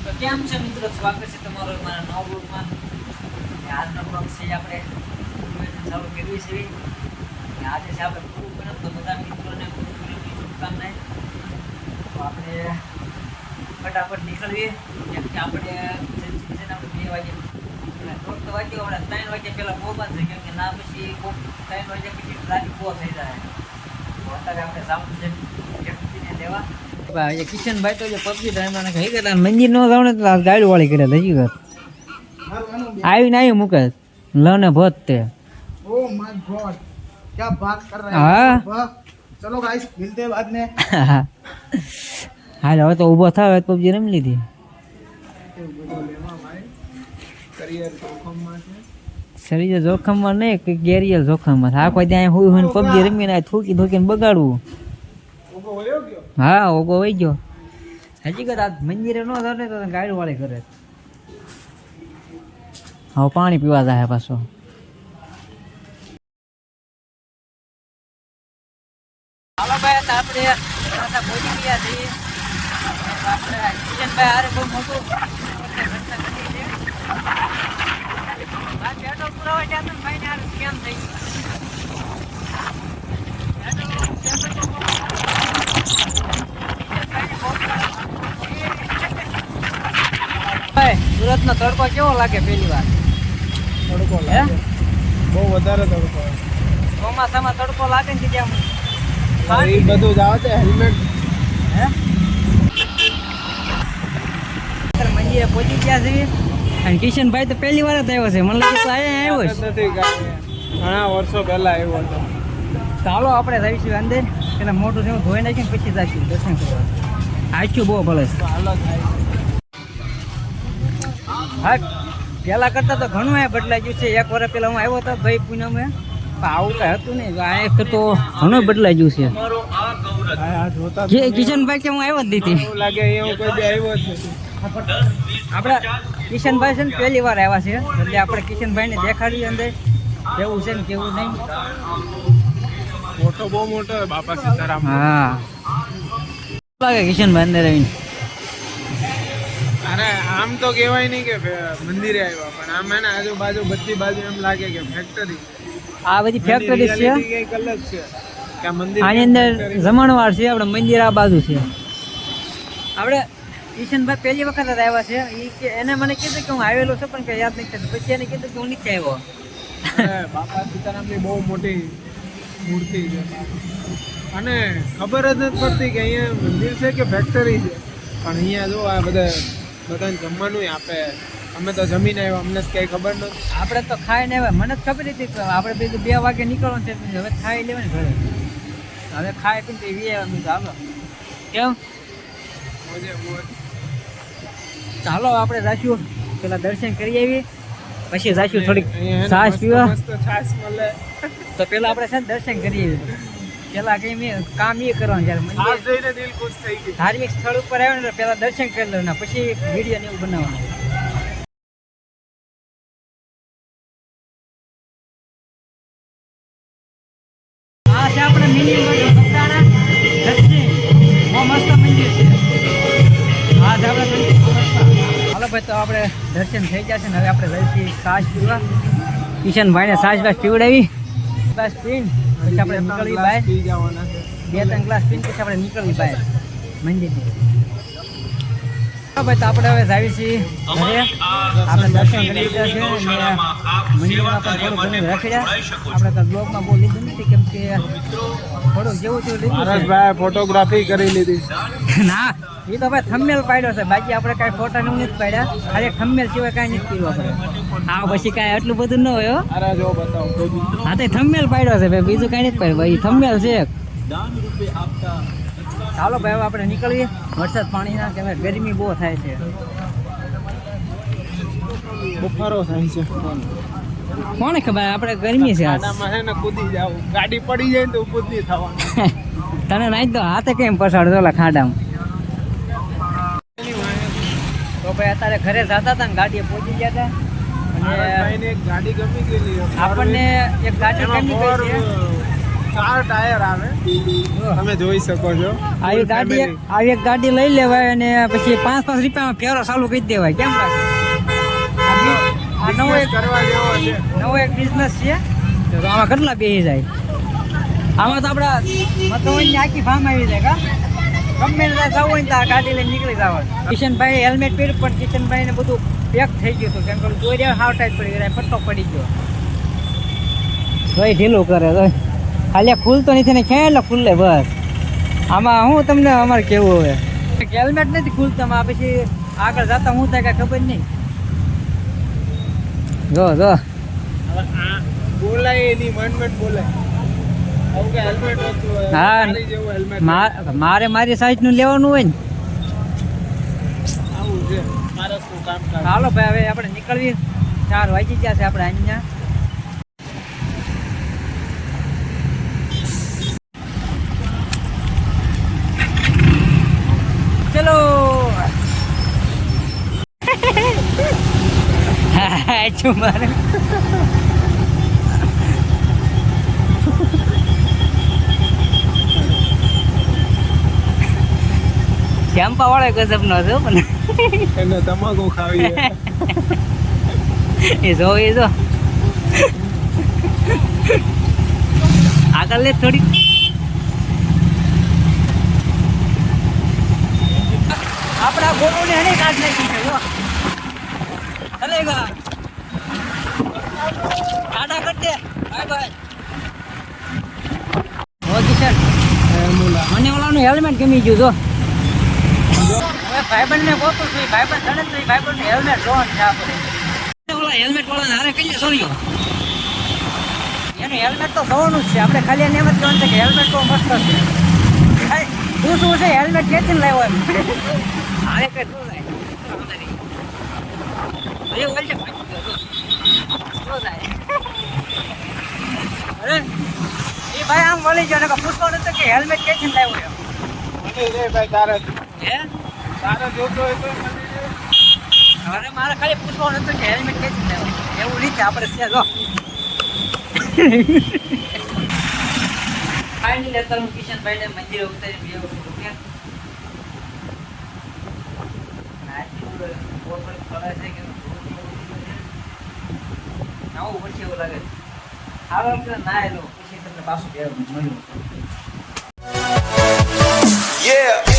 તો કેમ છે મિત્રો, સ્વાગત છે તમારું મારા નવા બ્લોગમાં. આજનો બ્લોગ છે આપણે ચાલુ કરવી છે. આજે છે આપણે પૂરું કર્યું તો બધા મિત્રોને શુભકામનાએ. તો આપણે ફટાફટ નીકળીએ કેમ કે આપણે 2 વાગે દોઢ વાગે હમણાં 3 વાગ્યા પહેલાં પહોંચવાનું છે, કેમ કે ના પછી 3 વાગ્યા પછી ટ્રાફિક બહુ થઈ જાય. તો અત્યારે આપણે જવાનું છે વ્યક્તિને લેવા. કિશનભાઈ તો પબજી રમવાના કહી ગયા મંદિર નો જાવ ને તો ગાડી વાળી કર્યા હજી ઘર આવીને આવી મૂકે લને ભોત તે ओ माय गॉड क्या बात कर रहे हाँ। हैं। चलो गाइस मिलते हैं बाद में। હાલ હવે તો ઊભો થાવ પબજી રમી લીધી. શરીર જોખમમાં નહીં કે ગેરિયલ જોખમમાં આખો ત્યાં હું હું પબજી રમીને થૂકી થૂકીને બગાડવું. હા ઓગો વહી ગયો. હજી કદાચ મંદિરે ન ધરે તો ગાડી વાળી કરે. હવે પાણી પીવા જાય પાછો. હાલો ભાઈ આપણે પહોંચી ગયા છીએ. આપણે કિશનભાઈ હારે બહુ મોટું ઘટના ઘટી છે. પેટ્રોલ પુરાવા ગયા તો ભાઈને હારે કેમ થઈ સુરત નો તડકો કેવો લાગે પહેલી વાર? तड़को लागे બહુ વધારે તડકો ચોમાસામાં તડકો લાગે ને કે એ બધું જ આવે છે હેલ્મેટ હે મંદિરે પહોંચી ગયા છે અને કિશનભાઈ તો પહેલી વાર જ આવ્યો છે. મને લાગે તો અહીંયા આવ્યો છે. નથી ઘણા વર્ષો પહેલા આવ્યો હતો. ચાલો આપણે જઈશું અંદર પેલા મોટું જેવું ધોઈ નાખીને પછી જઈશું દર્શન કરવા. આચ્યું બહુ ભલે છે. હા પહેલાં કરતાં તો ઘણું અહીંયા બદલાઈ ગયું છે. 1 વર્ષ પહેલાં હું આવ્યો હતો ભાઈ પૂનમે, આવું કાંઈ હતું નહીં. આ તો ઘણું બદલાઈ ગયું છે. આ જોતા કિશનભાઈ કે હું આવ્યો જ દીધી એવું લાગે અહીંયા કોઈ બી આવ્યો જ નથી. આપણે કિશનભાઈ છે ને પહેલી વાર આવ્યા છે એટલે આપણે કિશનભાઈને દેખાડીએ અંદર કેવું છે ને કેવું નહીં. મોટો બહુ મોટો બાપા સીતારામ. હા લાગે કિશનભાઈ અંદર આવીને. અરે આમ તો કહેવાય નહીં કે મંદિરે આવ્યા, પણ આમ એને આજુબાજુ બધી બાજુ એમ લાગે કે ફેક્ટરી. આ બધી ફેક્ટરી છે. કંઈક અલગ છે કે આ મંદિર આની અંદર જમણવાર છે. આપણે મંદિર આ બાજુ છે. આપણે કિશનભાઈ પહેલી વખત જ આવ્યા છે. એ કે એને મને કીધું કે હું આવેલો છું પણ કે યાદ નહીં થતું. પછી એને કીધું કે હું નીચે આવ્યો. અરે બાપા સીતારામની બહુ મોટી મૂર્તિ છે અને ખબર જ નથી પડતી કે અહીંયા મંદિર છે કે ફેક્ટરી છે. પણ અહીંયા જો આ બધાને જમવાનું આપે. અમે તો જમીને આવ્યા, અમને જ કંઈ ખબર નથી. આપણે તો ખાઈને આવ્યા. મને જ ખબર હતી કે આપણે બીજું 2 વાગે નીકળવાનું છે. હવે ખાઈ લેવાય ને ઘરે. હવે ખાઈ પીને તો એવી આવ્યા બીજું હાલો કેમ. મોજે મોજ. ચાલો આપણે જાશું પેલા દર્શન કરી આવી પછી જાશું થોડીક અહીંયા છાશ મસ્ત પીવા. મસ્ત છાશ મળે. તો પેલા આપણે છે ને દર્શન કરી આવી. પેલા કઈ મેં કામ એ કરવાનું જ્યારે મંદિર છાશ જોઈને દિલ ખુશ થઈ ગયું. ધાર્મિક સ્થળ ઉપર આવ્યો ને પેલા દર્શન કરી લેવાના પછી વિડીયો ને એવું બનાવવાનું. આ છે આપણે મિની બગદાણા દક્ષિણ. બહુ મસ્ત મંદિર છે. હા છે આપણે હાલો ભાઈ, તો આપણે દર્શન થઈ જશે ને હવે આપણે જઈશું છાશ પીવા. કિશનભાઈને છાશ બાશ પીવડાવી બસ પીને પછી આપણે નીકળવી બહાર. પી જવાના છે. 2-3 ગ્લાસ પીને પછી આપણે નીકળવી બહાર મંદિરથી. ભાઈ તો આપણે હવે જાવી છીએ ઘરે. આપણે દર્શન કરી લીધા છે અને મંદિરમાં પણ થોડું ઘણું રખડ્યા. આપણે તો બ્લોગમાં બહુ લીધું નથી કેમ કે થોડુંક જેવું તેવું લીધું છે. હરેશભાઈ ફોટોગ્રાફી કરી લીધી. ના એ તો ભાઈ થંબનેલ પાડ્યો છે, બાકી આપણે કાંઈ ફોટા ને નથી પાડ્યા. ખાલી થંબનેલ સિવાય કાંઈ નથી કર્યું આપણે. હા પછી કાંઈ એટલું બધું ન હોય હો. અરે જો બતાવો. હા તો થંબનેલ પાડ્યો છે ભાઈ, બીજું કાંઈ નથી પાડ્યું ભાઈ, થંબનેલ છે. ચાલો ભાઈ હવે આપણે નીકળીએ. વરસાદ પાણીના કે હવે ગરમી બહુ થાય છે. બફારો થાય છે. કોને ખબર આપણે ગરમી છે આજ. આનામાં છે ને કૂદી જાવ, ગાડી પડી જાય ને તો ઊભું જ નહીં થવાનું. તને નાઈ દો હાથે કેમ પસાડતો ઓલા ખાડામાં. તો ભાઈ અત્યારે ઘરે જતા હતા ને ગાડીએ પહોંચી ગયા હતા અને એક ગાડી ગમી ગયેલી. આપણને એક ગાડી ગમી ગઈ છે. 4 ટાયર આવે તમે જોઈ શકો છો. આવી ગાડી આવી એક ગાડી લઈ લેવાય અને પછી 5-5 રૂપિયામાં ફેરો ચાલુ કરી દેવાય. કેમ લાગે? આ નવો એક કરવા જેવો છે. નવો એક બિઝનેસ છે. તો આમાં કેટલા બેસી જાય? આમાં તો આપણા મતોની આખી ફાર્મ આવી જાય કા ગમે ત્યાં જવું હોય ને ત્યાં ગાડી લઈને નીકળી જવાનું. કિશનભાઈ હેલ્મેટ પહેર્યું પણ કિશનભાઈને બધું પેક થઈ ગયું હતું કેમ કે દોરિયા હાવ ટાઈટ પડી ગયો પટ્ટો પડી ગયો. ભાઈ ઢીલું કરે તો ખાલી ખુલતો નથી ને ક્યાં એટલે ખુલ્લે બસ. આમાં હું તમને અમારે કેવું હવે હેલ્મેટ નથી ખુલતા માં પછી આગળ જતા હું થાય કાંઈ ખબર નહીં. જો જો બોલાય એની મન બોલાય. આવું કે હેલ્મેટ હોતું હોય હા. મારી જેવું હેલ્મેટ મારે મારી સાઈઝનું લેવાનું હોય ને. આવું છે માણસનું કામકાજ. હાલો ભાઈ હવે આપણે નીકળવી 4 વાગી ગયા છે આપણે અહીંયા. ચલો છું મારે કેમ્પા વાળો ગજબ નો છે પણ એને તમાકુ ખાવી છે. એ જો આગળ લે થોડી. આપણા ગોળોને હણી કાઢ નાખી છે જો ચલેગા ટાટા કરતે બાય બાય. ઓ કિશન મને ઓલાનું હેલ્મેટ ગમી ગયું જો. હવે ભાઈબંધને ગોતું છું ભાઈબંધ ગણે તો ભાઈબંધનું હેલ્મેટ જોવાનું છે આપણે. ઓલા હેલ્મેટ વાળાને હારે કહીએ સોરીઓ એનું હેલ્મેટ તો જોવાનું જ છે આપણે. ખાલી એને એમ જ કહેવાનું છે કે હેલ્મેટ તો મસ્ત છે. તું શું છે હેલ્મેટ ક્યાંથી લાવ્યો એમ હારે કઈ શું થાય એ બોલ છે શું થાય અરે એ ભાઈ આમ વળી ગયો ને પૂછવાનું હતું કે હેલ્મેટ ક્યાંથી લાવ્યો એમ. મને રે ભાઈ તારે હે જોતો હોય તો મને રે. અરે મારે ખાલી પૂછવાનું હતું કે હેલ્મેટ ક્યાંથી લાવ્યો એવું રીતે આપણે છે જો. ફાઇનલી અત્યારે હું કિશનભાઈને મંદિરે ઉતારી બેવું છું રૂપિયા. નવું પછી એવું લાગે સારો ના એલો પછી તમને પાછું મળ્યું. Yeah.